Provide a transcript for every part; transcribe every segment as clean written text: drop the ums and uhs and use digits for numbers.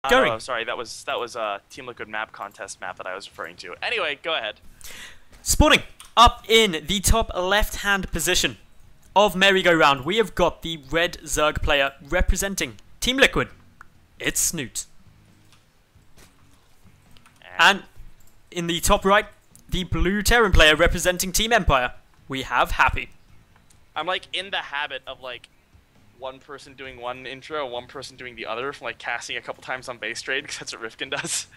Oh, sorry, that was Team Liquid map contest map that I was referring to. Anyway, go ahead. Spawning up in the top left-hand position of merry-go-round, we have got the red Zerg player representing Team Liquid. It's Snute. And in the top right, the blue Terran player representing Team Empire. We have Happy. I'm like in the habit of like one person doing one intro and one person doing the other, from like casting a couple times on base trade, because that's what Rifkin does.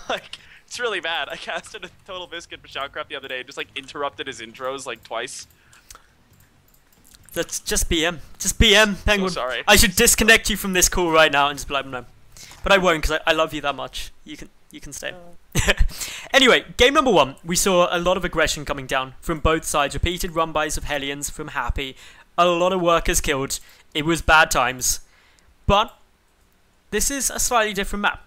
Like, it's really bad. I casted a Total Biscuit for Showmatch the other day, just like interrupted his intros like twice. That's just BM. Just BM, Penguin. So sorry. I should disconnect you from this call right now and just be like, no. But I won't, because I love you that much. You can stay. Anyway, game number 1, we saw a lot of aggression coming down from both sides. Repeated run-bys of Hellions from Happy. A lot of workers killed. It was bad times. But this is a slightly different map.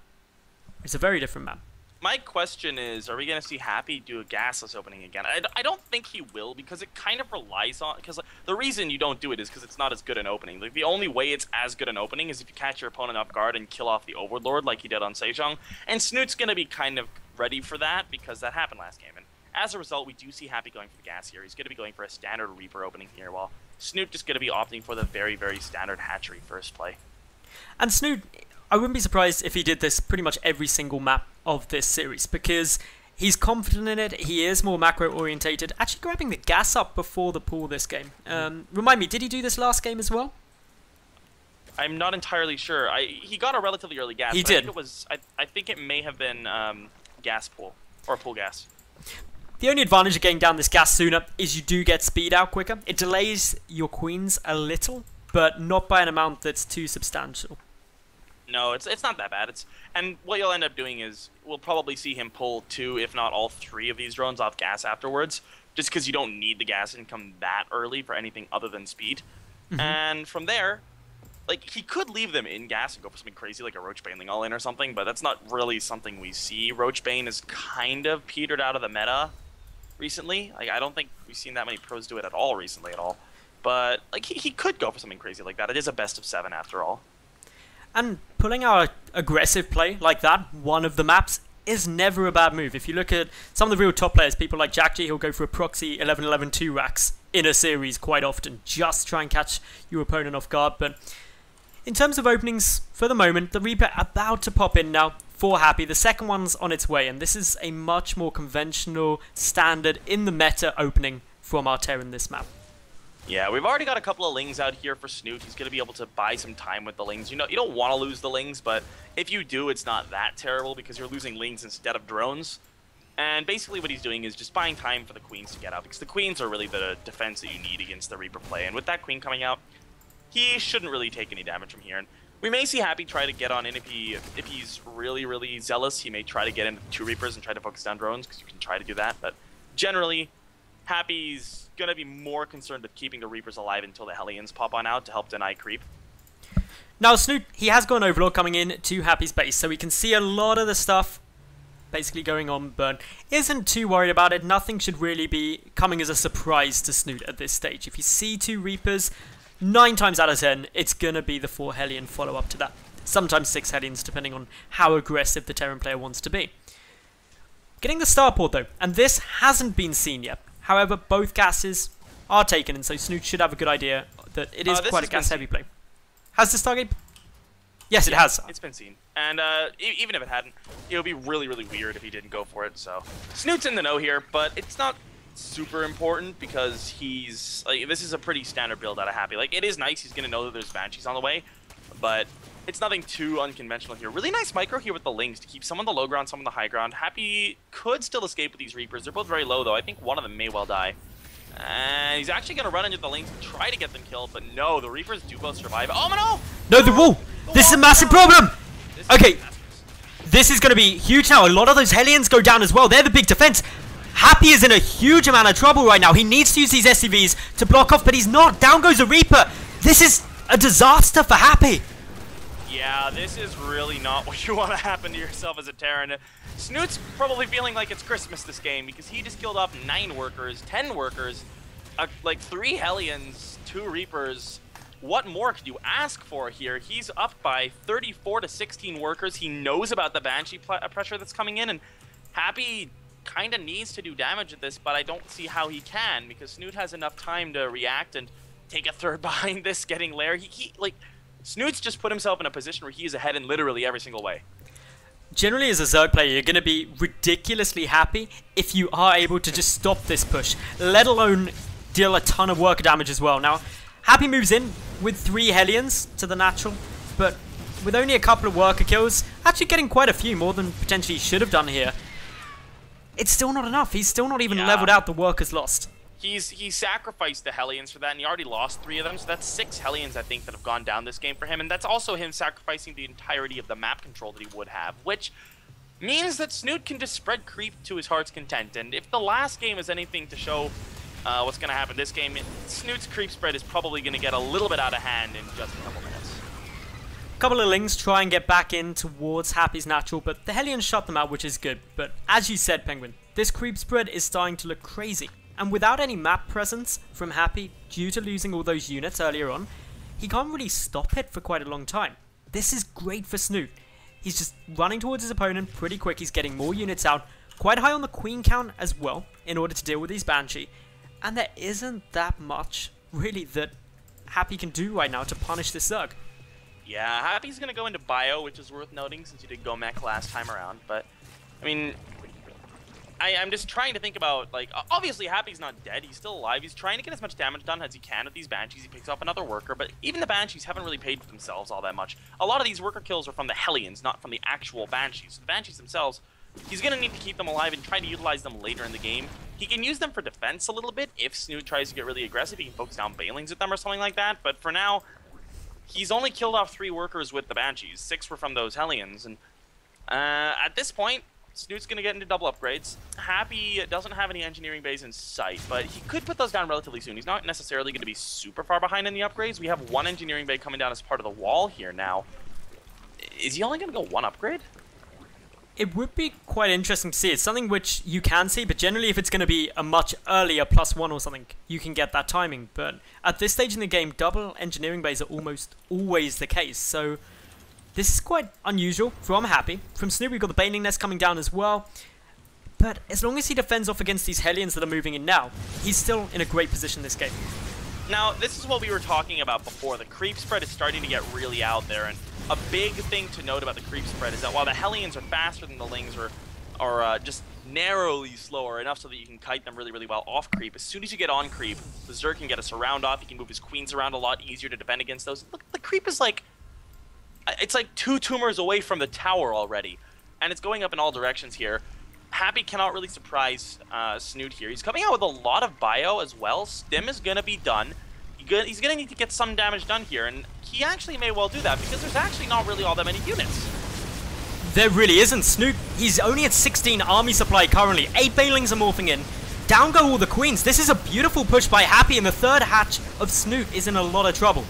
It's a very different map. My question is, are we going to see Happy do a gasless opening again? I don't think he will, because it kind of relies on... Because like, the reason you don't do it is because it's not as good an opening. Like, the only way it's as good an opening is if you catch your opponent off guard and kill off the Overlord like he did on Sejong. And Snute's going to be kind of ready for that, because that happened last game. And as a result, we do see Happy going for the gas here. He's going to be going for a standard Reaper opening here, while Snute just going to be opting for the very, very standard hatchery first play. And Snute, I wouldn't be surprised if he did this pretty much every single map of this series, because he's confident in it, he is more macro-orientated, actually grabbing the gas up before the pool this game. Remind me, did he do this last game as well? I'm not entirely sure. He got a relatively early gas. He did. I think it may have been gas pool, or pool gas. The only advantage of getting down this gas sooner is you do get speed out quicker. It delays your queens a little, but not by an amount that's too substantial. No, it's not that bad. And what you'll end up doing is we'll probably see him pull 2, if not all 3 of these drones off gas afterwards, just because you don't need the gas income that early for anything other than speed. And from there, like, he could leave them in gas and go for something crazy like a Roach Baneling all-in or something, but that's not really something we see. Roach Bane is kind of petered out of the meta recently. Like, I don't think we've seen that many pros do it at all recently at all. But like, he could go for something crazy like that. It is a best of 7 after all. And pulling our aggressive play like that, one of the maps, is never a bad move. If you look at some of the real top players, people like Jack G, he'll go for a proxy 11-11 2 racks in a series quite often, just try and catch your opponent off guard. But in terms of openings, for the moment, the Reaper about to pop in now for Happy. The second one's on its way, and this is a much more conventional, standard, in the meta opening from our Terran this map. Yeah, we've already got a couple of Lings out here for Snute. He's going to be able to buy some time with the Lings. You know, you don't want to lose the Lings, but if you do, it's not that terrible because you're losing Lings instead of drones. And basically what he's doing is just buying time for the Queens to get out, because the Queens are really the defense that you need against the Reaper play. And with that Queen coming out, he shouldn't really take any damage from here. And we may see Happy try to get on in if he's really, really zealous. He may try to get into 2 Reapers and try to focus down drones, because you can try to do that. But generally, Happy's going to be more concerned with keeping the Reapers alive until the Hellions pop on out to help deny creep. Now Snute, he has got an Overlord coming in to Happy's base, so we can see a lot of the stuff basically going on, but isn't too worried about it. Nothing should really be coming as a surprise to Snute at this stage. If you see 2 Reapers, 9 times out of 10, it's going to be the 4 Hellion follow-up to that. Sometimes 6 Hellions, depending on how aggressive the Terran player wants to be. Getting the starport though, and this hasn't been seen yet. However, both gases are taken, and so Snute should have a good idea that it is quite a gas-heavy play. Has the Stargate? Yes, it has. It's been seen. And even if it hadn't, it would be really, really weird if he didn't go for it. So Snute's in the know here, but it's not super important because he's... like, this is a pretty standard build out of Happy. Like, it is nice. He's going to know that there's Banshees on the way, but it's nothing too unconventional here. Really nice micro here with the Lings to keep some on the low ground, some on the high ground. Happy could still escape with these Reapers. They're both very low, though. I think one of them may well die. And he's actually going to run into the Lings and try to get them killed, but no, the Reapers do both survive. Oh, no! No, the wall! This is a massive problem! Okay, this is going to be huge now. A lot of those Hellions go down as well. They're the big defense. Happy is in a huge amount of trouble right now. He needs to use these SCVs to block off, but he's not. Down goes a Reaper. This is a disaster for Happy. Yeah, this is really not what you want to happen to yourself as a Terran. Snute's probably feeling like it's Christmas this game because he just killed off 9 workers, 10 workers, like 3 Hellions, 2 Reapers, what more could you ask for here? He's up by 34 to 16 workers. He knows about the Banshee pressure that's coming in, and Happy kind of needs to do damage at this, but I don't see how he can, because Snute has enough time to react and take a third behind this, getting Lair. Like, Snute's just put himself in a position where he is ahead in literally every single way. Generally, as a Zerg player, you're going to be ridiculously happy if you are able to just stop this push, let alone deal a ton of worker damage as well. Now, Happy moves in with 3 Hellions to the natural, but with only a couple of worker kills, actually getting quite a few, more than potentially he should have done here. It's still not enough. He's still not even leveled out the workers lost. He sacrificed the Hellions for that, and he already lost 3 of them, so that's 6 Hellions, I think, that have gone down this game for him, and that's also him sacrificing the entirety of the map control that he would have, which means that Snute can just spread creep to his heart's content, and if the last game is anything to show what's going to happen this game, Snute's creep spread is probably going to get a little bit out of hand in just a couple minutes. A couple of Lings try and get back in towards Happy's natural, but the Hellions shut them out, which is good. But as you said, Penguin, this creep spread is starting to look crazy. And without any map presence from Happy, due to losing all those units earlier on, he can't really stop it for quite a long time. This is great for Snute. He's just running towards his opponent pretty quick. He's getting more units out, quite high on the queen count as well, in order to deal with these Banshee. And there isn't that much, really, that Happy can do right now to punish this Zerg. Yeah, Happy's going to go into bio, which is worth noting since he did go mech last time around. But, I mean, I'm just trying to think about, like, obviously Happy's not dead. He's still alive. He's trying to get as much damage done as he can with these Banshees. He picks up another worker, but even the Banshees haven't really paid for themselves all that much. A lot of these worker kills are from the Hellions, not from the actual Banshees. So the Banshees themselves, he's going to need to keep them alive and try to utilize them later in the game. He can use them for defense a little bit. If Snute tries to get really aggressive, he can focus down Banelings with them or something like that. But for now, he's only killed off 3 workers with the Banshees. 6 were from those Hellions. And at this point, Snute's going to get into double upgrades. Happy doesn't have any engineering bays in sight, but he could put those down relatively soon. He's not necessarily going to be super far behind in the upgrades. We have 1 engineering bay coming down as part of the wall here now. Is he only going to go 1 upgrade? It would be quite interesting to see. It's something which you can see, but generally if it's going to be a much earlier +1 or something, you can get that timing. But at this stage in the game, double engineering bays are almost always the case. So this is quite unusual from Happy. From Snute, we've got the Baneling Nest coming down as well. But as long as he defends off against these Hellions that are moving in now, he's still in a great position this game. Now, this is what we were talking about before. The creep spread is starting to get really out there, and a big thing to note about the creep spread is that while the Hellions are faster than the Lings or just narrowly slower, enough so that you can kite them really, really well off creep, as soon as you get on creep, the Zerg can get a surround off. He can move his queens around a lot easier to defend against those. Look, the creep is like, it's like 2 tumors away from the tower already, and it's going up in all directions here. Happy cannot really surprise Snute here. He's coming out with a lot of bio as well. Stim is going to be done. He's going to need to get some damage done here, and he actually may well do that because there's actually not really all that many units. There really isn't. Snute, he's only at 16 army supply currently. 8 Banelings are morphing in. Down go all the queens. This is a beautiful push by Happy, and the third hatch of Snute is in a lot of trouble.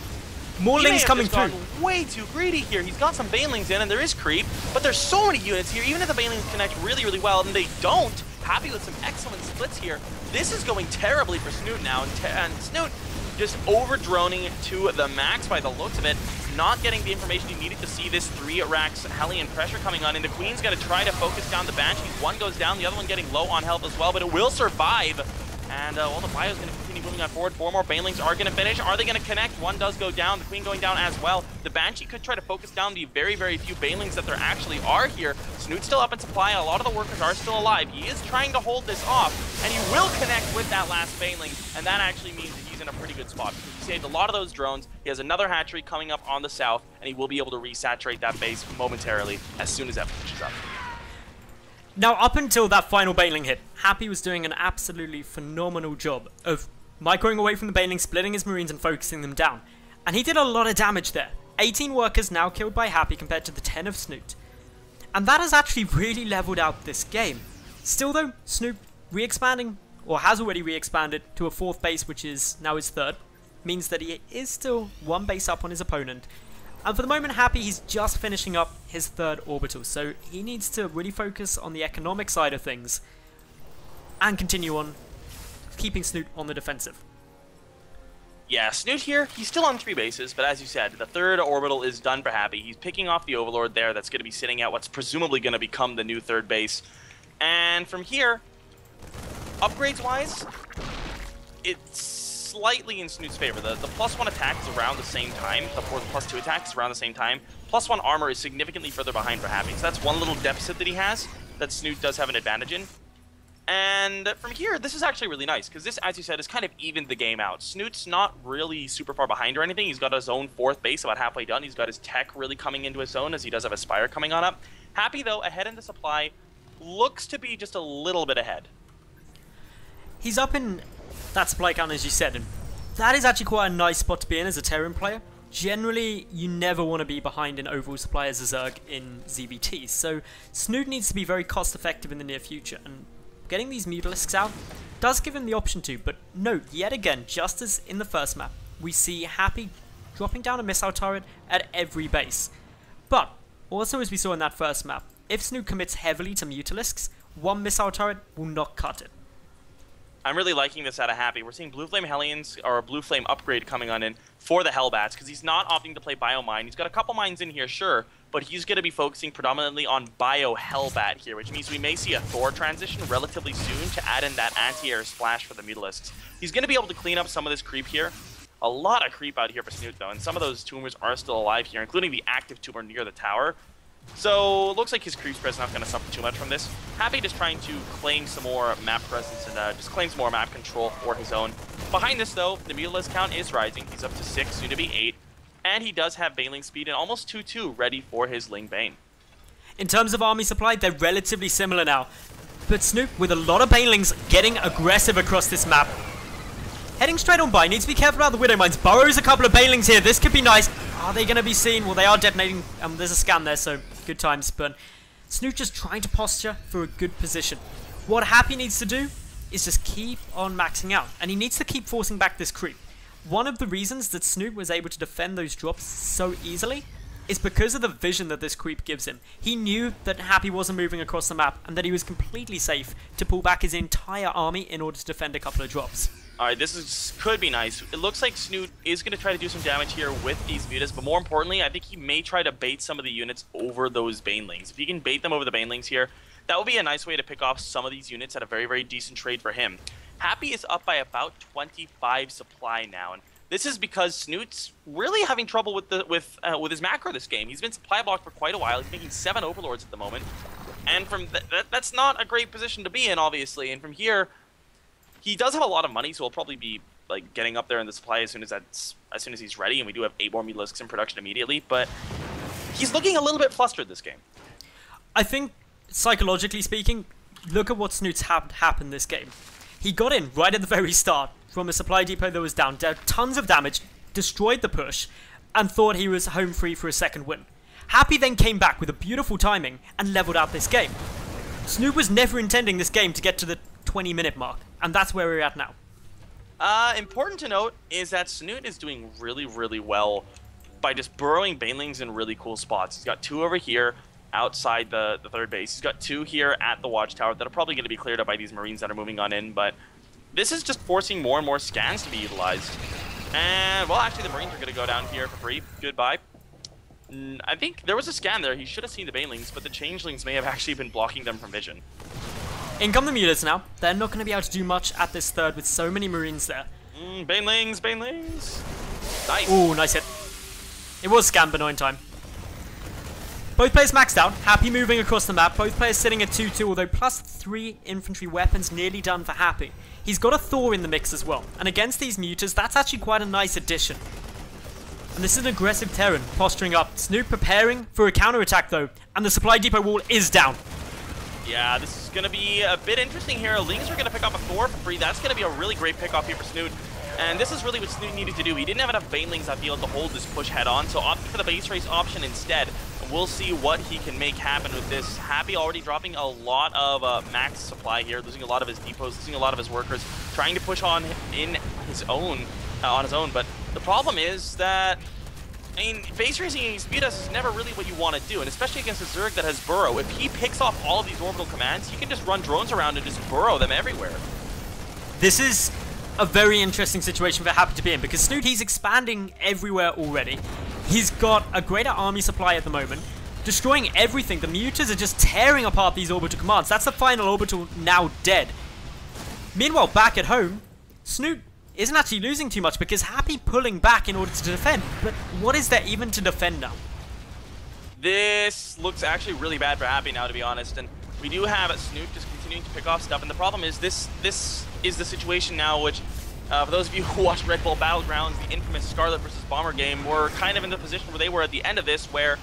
More Lings coming through. Way too greedy here. He's got some Banelings in, and there is creep, but there's so many units here. Even if the Banelings connect really, really well, and they don't, Happy with some excellent splits here. This is going terribly for Snute now, and Snute just over-droning to the max by the looks of it, not getting the information he needed to see this 3 racks Hellion pressure coming on, and the Queen's got to try to focus down the Banshees. One goes down, the other one getting low on health as well, but it will survive. And well, the bio's going to continue moving on forward. 4 more Banelings are going to finish. Are they going to connect? One does go down. The Queen going down as well. The Banshee could try to focus down the very, very few Banelings that there actually are here. Snute's still up in supply. A lot of the workers are still alive. He is trying to hold this off, and he will connect with that last Baneling, and that actually means that he's in a pretty good spot. He saved a lot of those drones. He has another hatchery coming up on the south, and he will be able to resaturate that base momentarily as soon as that finishes up. Now, up until that final Baneling hit, Happy was doing an absolutely phenomenal job of microing away from the Baneling, splitting his Marines and focusing them down. And he did a lot of damage there. 18 workers now killed by Happy compared to the 10 of Snute. And that has actually really leveled out this game. Still though, Snute re-expanding, or has already re-expanded to a 4th base, which is now his 3rd, means that he is still 1 base up on his opponent. And for the moment, Happy, he's just finishing up his 3rd orbital, so he needs to really focus on the economic side of things and continue on keeping Snute on the defensive. Yeah, Snute here, he's still on 3 bases, but as you said, the 3rd orbital is done for Happy. He's picking off the Overlord there that's going to be sitting at what's presumably going to become the new 3rd base. And from here, upgrades-wise, it's slightly in Snute's favor. The +1 attack is around the same time, the +2 attack is around the same time. +1 armor is significantly further behind for Happy, so that's one little deficit that he has that Snute does have an advantage in. And from here, this is actually really nice, because this, as you said, is kind of evened the game out. Snute's not really super far behind or anything. He's got his own 4th base about halfway done. He's got his tech really coming into his own, as he does have a Spire coming on up. Happy, though, ahead in the supply, looks to be just a little bit ahead. He's up in that supply count, as you said, and that is actually quite a nice spot to be in as a Terran player. Generally, you never want to be behind in overall supply as a Zerg in ZVT, so Snute needs to be very cost-effective in the near future, and getting these Mutalisks out does give him the option to, but note, yet again, just as in the first map, we see Happy dropping down a missile turret at every base. But, also as we saw in that first map, if Snute commits heavily to Mutalisks, one missile turret will not cut it. I'm really liking this out of Happy. We're seeing Blue Flame Hellions, or a Blue Flame upgrade coming on in for the Hellbats, because he's not opting to play Biomine. He's got a couple mines in here, sure, but he's going to be focusing predominantly on Bio Hellbat here, which means we may see a Thor transition relatively soon to add in that anti-air splash for the Mutalisks. He's going to be able to clean up some of this creep here. A lot of creep out here for Snute, though, and some of those tumors are still alive here, including the active tumor near the tower. So, it looks like his creep spread's not going to suffer too much from this. Happy just trying to claim some more map presence and just claim some more map control for his own. Behind this, though, the Mutalisk count is rising. He's up to 6, soon to be 8. And he does have Baneling speed and almost 2-2 ready for his Ling Bane. In terms of army supply, they're relatively similar now. But Snute, with a lot of Banelings, getting aggressive across this map. Heading straight on by, needs to be careful about the Widow Mines. Burrows a couple of Banelings here, this could be nice. Are they going to be seen? Well, they are detonating. There's a scan there, so good times. But Snute just trying to posture for a good position. What Happy needs to do is just keep on maxing out. And he needs to keep forcing back this creep. One of the reasons that Snute was able to defend those drops so easily is because of the vision that this creep gives him. He knew that Happy wasn't moving across the map and that he was completely safe to pull back his entire army in order to defend a couple of drops. Alright, could be nice. It looks like Snute is going to try to do some damage here with these mutas, but more importantly, I think he may try to bait some of the units over those Banelings. If he can bait them over the Banelings here, that would be a nice way to pick off some of these units at a very, very decent trade for him. Happy is up by about 25 supply now, and this is because Snute's really having trouble with his macro this game. He's been supply blocked for quite a while. He's making 7 Overlords at the moment, and from that's not a great position to be in, obviously. And from here, he does have a lot of money, so he'll probably be like getting up there in the supply as soon as he's ready. And we do have 8 more Mutalisks in production immediately, but he's looking a little bit flustered this game. I think psychologically speaking, look at what Snute's happened this game. He got in right at the very start from a supply depot that was down, dealt tons of damage, destroyed the push, and thought he was home free for a second win. Happy then came back with a beautiful timing and leveled out this game. Snute was never intending this game to get to the 20-minute mark, and that's where we're at now. Important to note is that Snute is doing really, really well by just burrowing Banelings in really cool spots. He's got 2 over here outside the 3rd base. He's got 2 here at the watchtower that are probably going to be cleared up by these Marines that are moving on in, but this is just forcing more and more scans to be utilized. And, well, actually, the Marines are going to go down here for free. Goodbye. I think there was a scan there. He should have seen the Banelings, but the Changelings may have actually been blocking them from vision. In come the Mutas now. They're not going to be able to do much at this 3rd with so many Marines there. Banelings, Banelings. Nice. Ooh, nice hit. It was scam, but no in time. Both players maxed out, Happy moving across the map, both players sitting at 2-2, although plus 3 infantry weapons nearly done for Happy. He's got a Thor in the mix as well, and against these mutas, that's actually quite a nice addition. And this is an aggressive Terran, posturing up. Snute preparing for a counterattack though, and the supply depot wall is down. Yeah, this is going to be a bit interesting here. Lings are going to pick up a Thor for free. That's going to be a really great pick-off here for Snute. And this is really what Snute needed to do. He didn't have enough Banelings, I feel, to hold this push head-on, so opted for the base race option instead. And we'll see what he can make happen with this. Happy already dropping a lot of max supply here, losing a lot of his depots, losing a lot of his workers, trying to push on his own, but the problem is that, I mean, base racing against Mutas is never really what you want to do, and especially against a Zerg that has Burrow. If he picks off all of these orbital commands, you can just run drones around and just burrow them everywhere. This is a very interesting situation for Happy to be in, because Snute, he's expanding everywhere already. He's got a greater army supply at the moment, destroying everything. The Mutas are just tearing apart these orbital commands. That's the final orbital now dead. Meanwhile, back at home, Snute isn't actually losing too much because Happy pulling back in order to defend. But what is there even to defend now? This looks actually really bad for Happy now, to be honest. And we do have Snute just continuing to pick off stuff. And the problem is this is the situation now, which for those of you who watched Red Bull Battlegrounds, the infamous Scarlet versus Bomber game, we're kind of in the position where they were at the end of this, where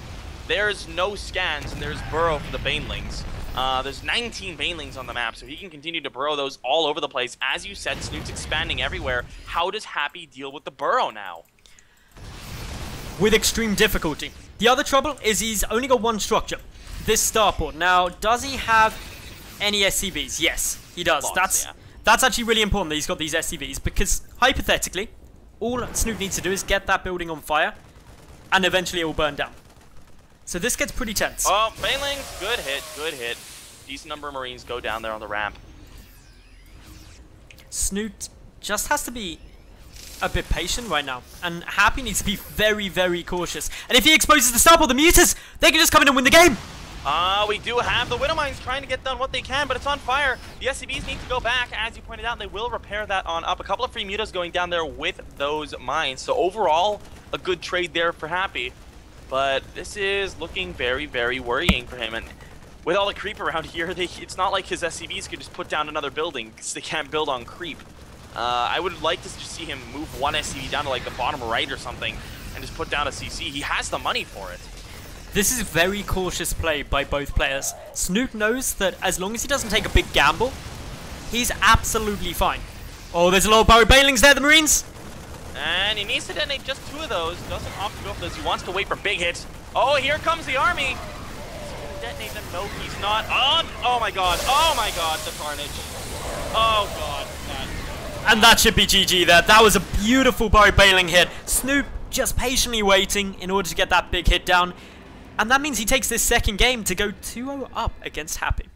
there's no scans and there's burrow for the Banelings. There's 19 Banelings on the map, so he can continue to burrow those all over the place. As you said, Snute's expanding everywhere. How does Happy deal with the burrow now? With extreme difficulty. The other trouble is he's only got one structure, this starport. Now, does he have any SCVs? Yes, he does. That's actually really important that he's got these SCVs, because hypothetically, all Snute needs to do is get that building on fire, and eventually it will burn down. So this gets pretty tense. Oh, Banelings, good hit, good hit. Decent number of Marines go down there on the ramp. Snute just has to be a bit patient right now, and Happy needs to be very, very cautious. And if he exposes the starport, the Mutas, they can just come in and win the game. We do have the Widow Mines trying to get done what they can, but it's on fire. The SCVs need to go back, as you pointed out, and they will repair that on up. A couple of free Mutas going down there with those mines. So overall, a good trade there for Happy. But this is looking very, very worrying for him. And with all the creep around here, it's not like his SCVs could just put down another building, because they can't build on creep. I would like to just see him move one SCV down to like the bottom right or something, and just put down a CC. He has the money for it. This is very cautious play by both players. Snute knows that as long as he doesn't take a big gamble, he's absolutely fine. Oh, there's a lot of Barry Banelings there, the Marines. And he needs to detonate just 2 of those. Doesn't opt to go for those. He wants to wait for big hits. Oh, here comes the army. Is he going to detonate them? No, he's not. Oh my god. Oh my god, the carnage. Oh god. And that should be GG there. That was a beautiful Barry Baneling hit. Snute just patiently waiting in order to get that big hit down. And that means he takes this second game to go 2-0 up against Happy.